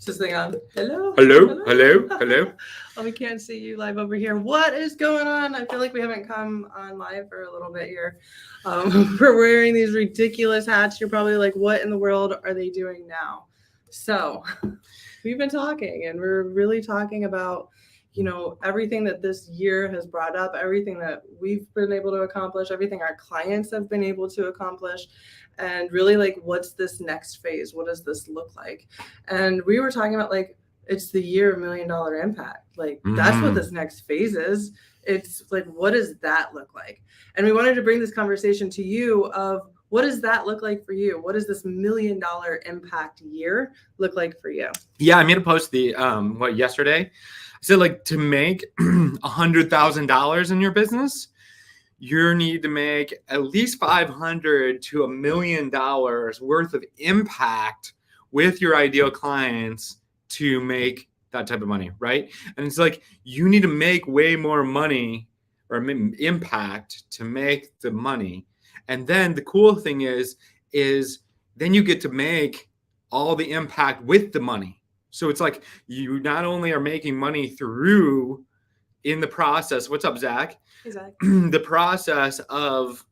Is this thing on? Hello? Hello? Hello? Hello? Oh, we can't see you live over here. What is going on? I feel like we haven't come on live for a little bit here. We're wearing these ridiculous hats. You're probably like, what in the world are they doing now? So we've been talking, and we're really talking about, you know, everything that this year has brought up, everything that we've been able to accomplish, everything our clients have been able to accomplish, and really like, what's this next phase? What does this look like? And we were talking about like, it's the year of $1 million impact. Like that's what this next phase is. It's like, what does that look like? And we wanted to bring this conversation to you of what does that look like for you? What does this $1 million impact year look like for you? Yeah, I made a post yesterday. I said like to make $100,000 in your business, you need to make at least $500 to $1 million worth of impact with your ideal clients to make that type of money, right? And it's like you need to make way more money or impact to make the money. And then the cool thing is then you get to make all the impact with the money. So it's like you not only are making money through in the process. What's up, Zach? Hey, Zach. The process of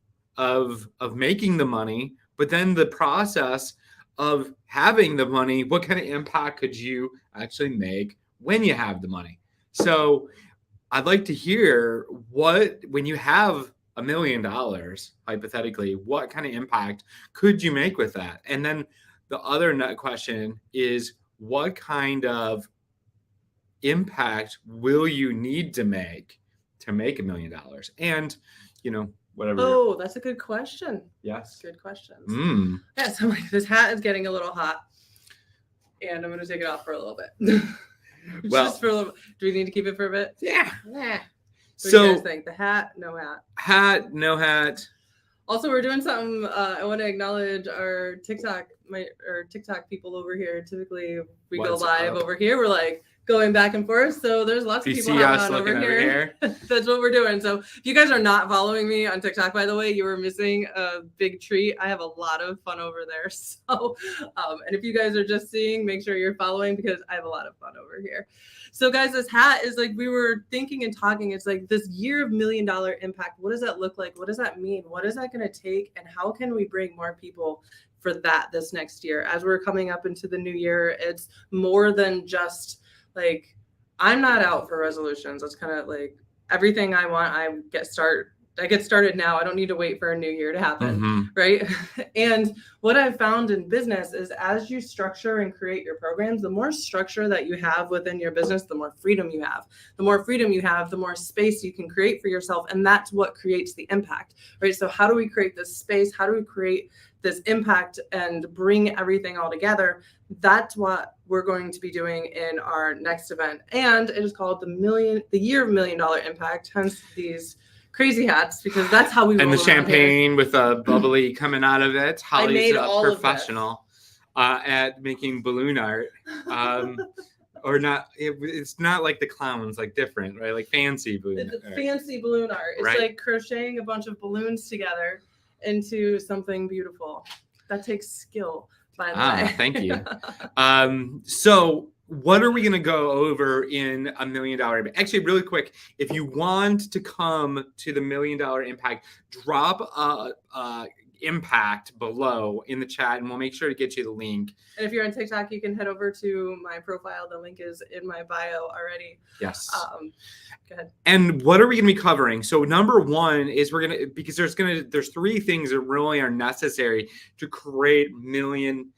making the money, but then the process of having the money, what kind of impact could you actually make when you have the money? So I'd like to hear when you have $1 million, hypothetically, what kind of impact could you make with that? And then the other question is, what kind of impact will you need to make $1 million? And, you know, whatever. Oh, that's a good question. Yes. Good questions. Yeah, so like, this hat is getting a little hot, and I'm going to take it off for a little bit. Just for a little. Do we need to keep it for a bit? Yeah. What do you guys think? The hat, no hat. Hat, no hat. Also, we're doing something. I want to acknowledge our TikTok people over here. Typically, we go live over here. We're like going back and forth. So there's lots of people hopping on over here. That's what we're doing. So if you guys are not following me on TikTok, by the way, you are missing a big treat. I have a lot of fun over there. So, and if you guys are just seeing, make sure you're following because I have a lot of fun over here. So guys, this hat is like, we were thinking and talking, it's like this year of $1 million impact. What does that look like? What does that mean? What is that going to take? And how can we bring more people for that this next year? As we're coming up into the new year, it's more than just like, I'm not out for resolutions. It's kind of like everything I want, I get started now. I don't need to wait for a new year to happen, right? And what I've found in business is as you structure and create your programs, the more structure that you have within your business, the more freedom you have. The more freedom you have, the more space you can create for yourself. And that's what creates the impact, right? So how do we create this space? How do we create this impact and bring everything all together? That's what we're going to be doing in our next event. And it is called the year of $1 million impact, hence these crazy hats, because that's how we roll. And the champagne with a bubbly coming out of it. Holly's a professional at making balloon art. Or not, it's not like the clowns, like different, right? Like fancy balloon art. Fancy balloon art. It's like crocheting a bunch of balloons together into something beautiful. That takes skill, by the way. Thank you. So what are we going to go over in $1 million? Actually, really quick, if you want to come to the $1 million impact, drop a impact below in the chat and we'll make sure to get you the link. And if you're on TikTok, you can head over to my profile. The link is in my bio already. Yes. Go ahead. And what are we going to be covering? So number one is because there's three things that really are necessary to create $1 million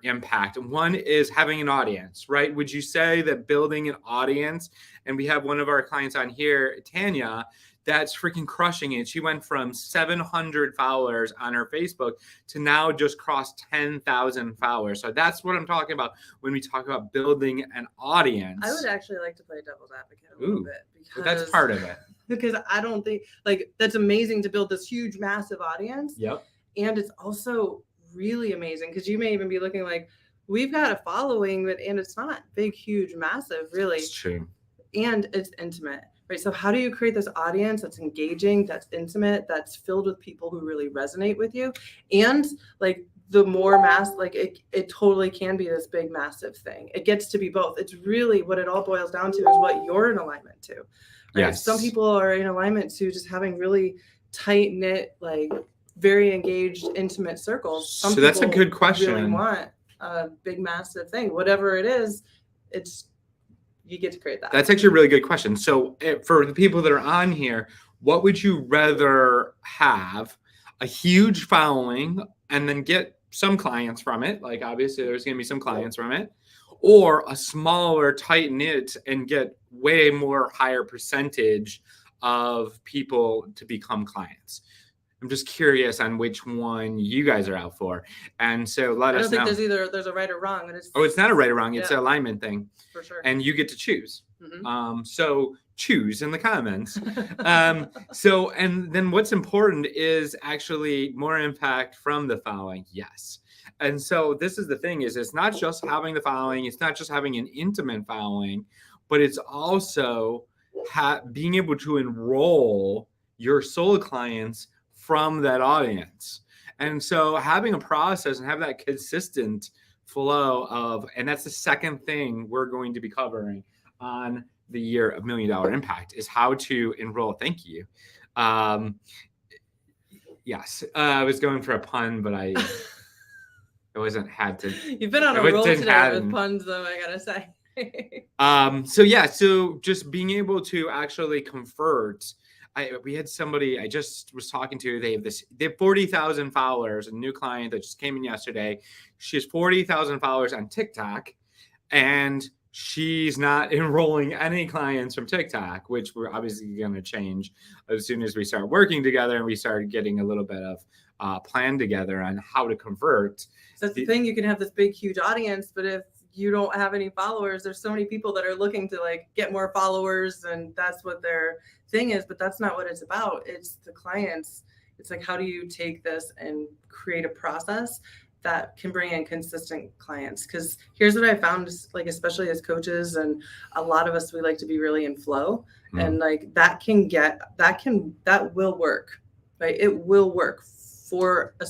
impact. And one is having an audience, right? Would you say that building an audience, and we have one of our clients on here, Tanya, that's freaking crushing it. She went from 700 followers on her Facebook to now just crossed 10,000 followers. So that's what I'm talking about when we talk about building an audience. I would actually like to play devil's advocate a little bit. Because that's part of it. Because I don't think, like, that's amazing to build this huge, massive audience. Yep. And it's also really amazing because you may even be looking like, we've got a following, and it's not big, huge, massive, really. It's true. And it's intimate. Right. So how do you create this audience that's engaging, that's intimate, that's filled with people who really resonate with you? And like the more like it totally can be this big, massive thing. It gets to be both. It's really what it all boils down to is what you're in alignment to. Right? Yes. Some people are in alignment to just having really tight knit, like very engaged, intimate circles. Some so that's a good question. Really want a big, massive thing, whatever it is. You get to create that. That's actually a really good question. So for the people that are on here, what would you rather have? A huge following and then get some clients from it. Like obviously there's going to be some clients from it, or a smaller, tight knit and get way more higher percentage of people to become clients. I'm just curious on which one you guys are out for. And so let us know. I don't think there's a right or wrong. It's not a right or wrong. It's an alignment thing. For sure. And you get to choose. Mm-hmm. So choose in the comments. So, and then what's important is actually more impact from the following. Yes. And so this is the thing is it's not just having the following. It's not just having an intimate following, but it's also being able to enroll your soul clients from that audience. And so having a process and have that consistent flow of, and that's the second thing we're going to be covering on the year of $1 Million Impact is how to enroll. Thank you. Yes, I was going for a pun, but I wasn't had to. You've been on a roll today with puns, though, I gotta say. So just being able to actually convert. We had somebody I just was talking to. They have 40,000 followers. A new client that just came in yesterday. She has 40,000 followers on TikTok, and she's not enrolling any clients from TikTok, which we're obviously going to change as soon as we start working together and we start getting a little bit of plan together on how to convert. So that's the thing. You can have this big, huge audience, but if you don't have any followers, there's so many people that are looking to like get more followers, and that's what their thing is, but that's not what it's about. It's the clients. It's like, how do you take this and create a process that can bring in consistent clients? Because here's what I found, like, especially as coaches, and a lot of us, we like to be really in flow, and like that will work, right? It will work to a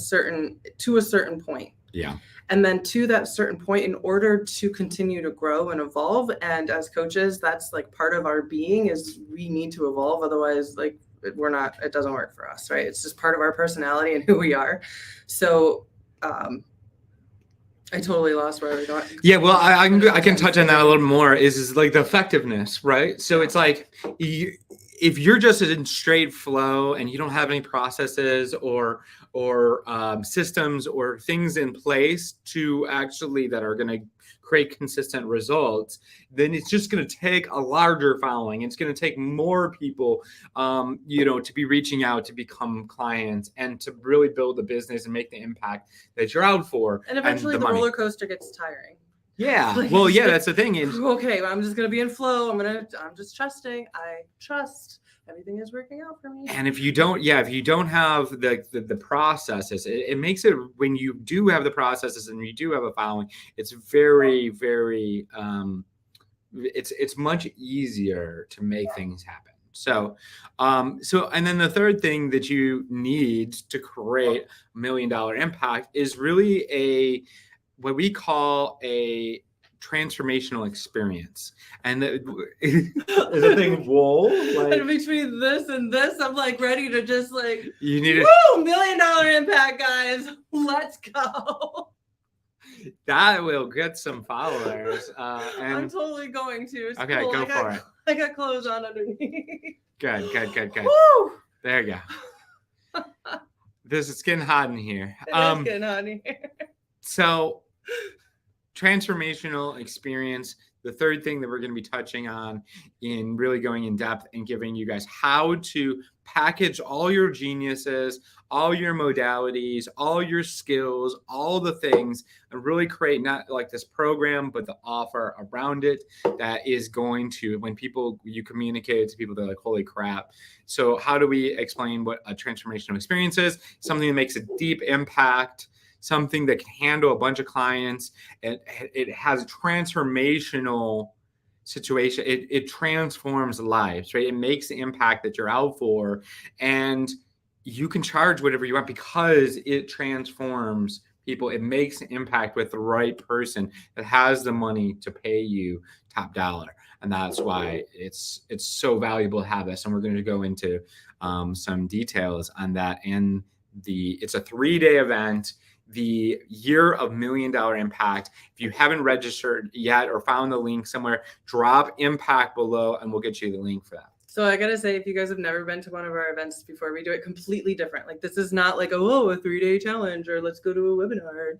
certain point. Yeah. And then to that certain point, in order to continue to grow and evolve, and as coaches, that's like part of our being is we need to evolve. Otherwise, like it doesn't work for us, right? It's just part of our personality and who we are. So I totally lost where I was going. Yeah, well, I can touch on that a little more. Is like the effectiveness, right? So it's like if you're just in straight flow and you don't have any processes or systems or things in place to actually that are going to create consistent results, then it's just going to take a larger following. It's going to take more people, to be reaching out to become clients and to really build a business and make the impact that you're out for. And eventually the roller coaster gets tiring. Yeah. Well, yeah, that's the thing. Okay, I'm just going to be in flow. I'm just trusting. I trust everything is working out for me. And if you don't have the processes, it makes it, when you do have the processes and you do have a following, it's very, very, it's much easier to make things happen. So, and then the third thing that you need to create $1 million impact is really what we call a transformational experience. And is the thing whoa, like, and between this and this, I'm like ready to just like, you need $1 million impact, guys. Let's go. That will get some followers. And I'm totally going to. It's okay, cool. go for it. I got clothes on underneath. Good. Woo! There you go. It's getting hot in here. It is getting hot in here. So, transformational experience. The third thing that we're going to be touching on in really going in depth and giving you guys how to package all your geniuses, all your modalities, all your skills, all the things, and really create not like this program, but the offer around it that is going to, when you communicate it to people, they're like, holy crap. So how do we explain what a transformational experience is? Something that makes a deep impact, something that can handle a bunch of clients. It has a transformational situation. It transforms lives, right? It makes the impact that you're out for, and you can charge whatever you want because it transforms people. It makes an impact with the right person that has the money to pay you top dollar. And that's why it's so valuable to have this. And we're going to go into some details on that. And it's a 3-day event, the Year of $1 Million Impact. If you haven't registered yet or found the link somewhere, drop impact below and we'll get you the link for that. So I gotta say, if you guys have never been to one of our events before, we do it completely different. Like, this is not like, a 3-day challenge or let's go to a webinar,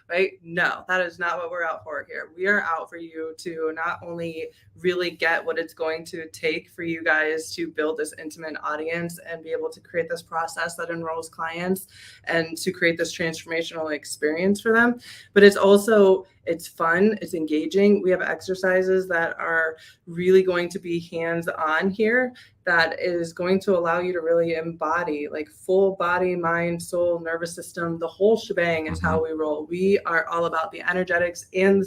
right? No, that is not what we're out for here. We are out for you to not only really get what it's going to take for you guys to build this intimate audience and be able to create this process that enrolls clients and to create this transformational experience for them, but it's also, it's fun, it's engaging. We have exercises that are really going to be hands-on here that is going to allow you to really embody like full body, mind, soul, nervous system. The whole shebang is how we roll. We are all about the energetics and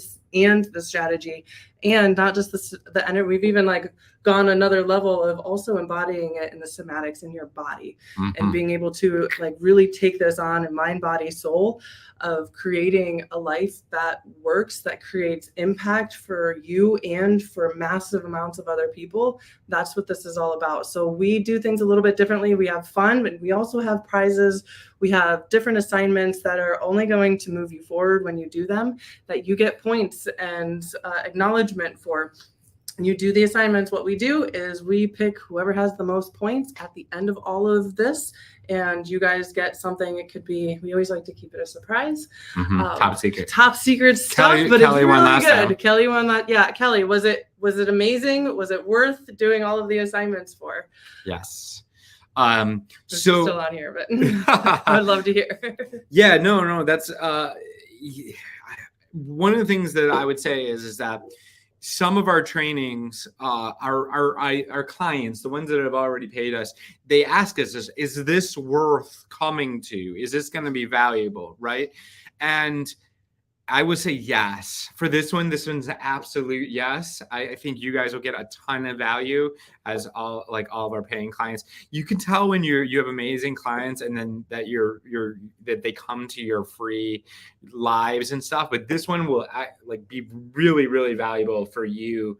the strategy, and not just the energy. We've even like gone another level of also embodying it in the somatics in your body and being able to like really take this on in mind, body, soul, of creating a life that works, that creates impact for you and for massive amounts of other people. That's what this is all about. So we do things a little bit differently. We have fun, but we also have prizes. We have different assignments that are only going to move you forward when you do them, that you get points and acknowledgement for. You do the assignments. What we do is we pick whoever has the most points at the end of all of this, and you guys get something. It could be, we always like to keep it a surprise. Top secret stuff, but Kelly it's won really good. time. Kelly won that. Yeah, Kelly, was it amazing? Was it worth doing all of the assignments for? Yes. So still on here, but I'd love to hear. Yeah, no, that's one of the things that I would say is that some of our trainings, our clients, the ones that have already paid us, they ask us, is this worth coming to? Is this going to be valuable, right? And I would say yes. For this one's an absolute yes. I think you guys will get a ton of value as all of our paying clients. You can tell when you have amazing clients and then that that they come to your free lives and stuff. But this one will be really, really valuable for you.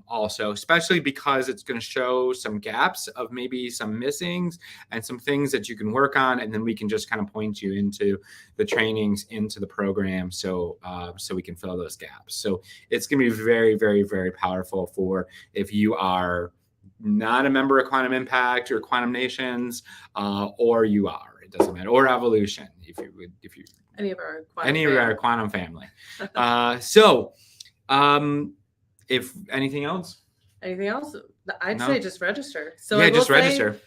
Also, especially because it's going to show some gaps of maybe some missings and some things that you can work on, and then we can just kind of point you into the trainings, into the program, so we can fill those gaps. So it's going to be very, very, very powerful for if you are not a member of Quantum Impact or Quantum Nations, or you are. It doesn't matter, or Evolution if you any of our quantum family. If anything else, I'd say just register. So yeah, just register.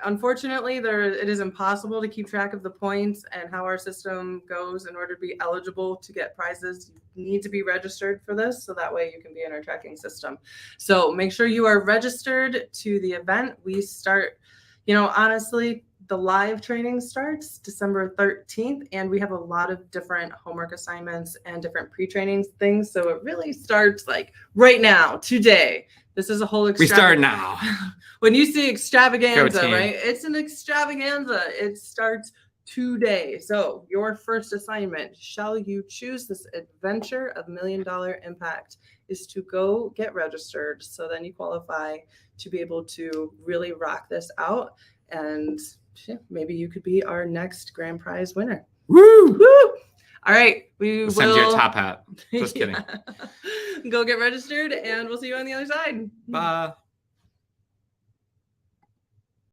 Unfortunately, it is impossible to keep track of the points and how our system goes in order to be eligible to get prizes. You need to be registered for this, so that way you can be in our tracking system. So make sure you are registered to the event. We start, honestly, the live training starts December 13th, and we have a lot of different homework assignments and different pre-training things. So it really starts like right now, today. This is a whole We start now. When you see extravaganza, right? It's an extravaganza. It starts today. So your first assignment, shall you choose this adventure of $1 million impact, is to go get registered. So then you qualify to be able to really rock this out, and maybe you could be our next grand prize winner. Woo! Woo! All right, we will send you a top hat. Just kidding. Go get registered, and we'll see you on the other side. Bye.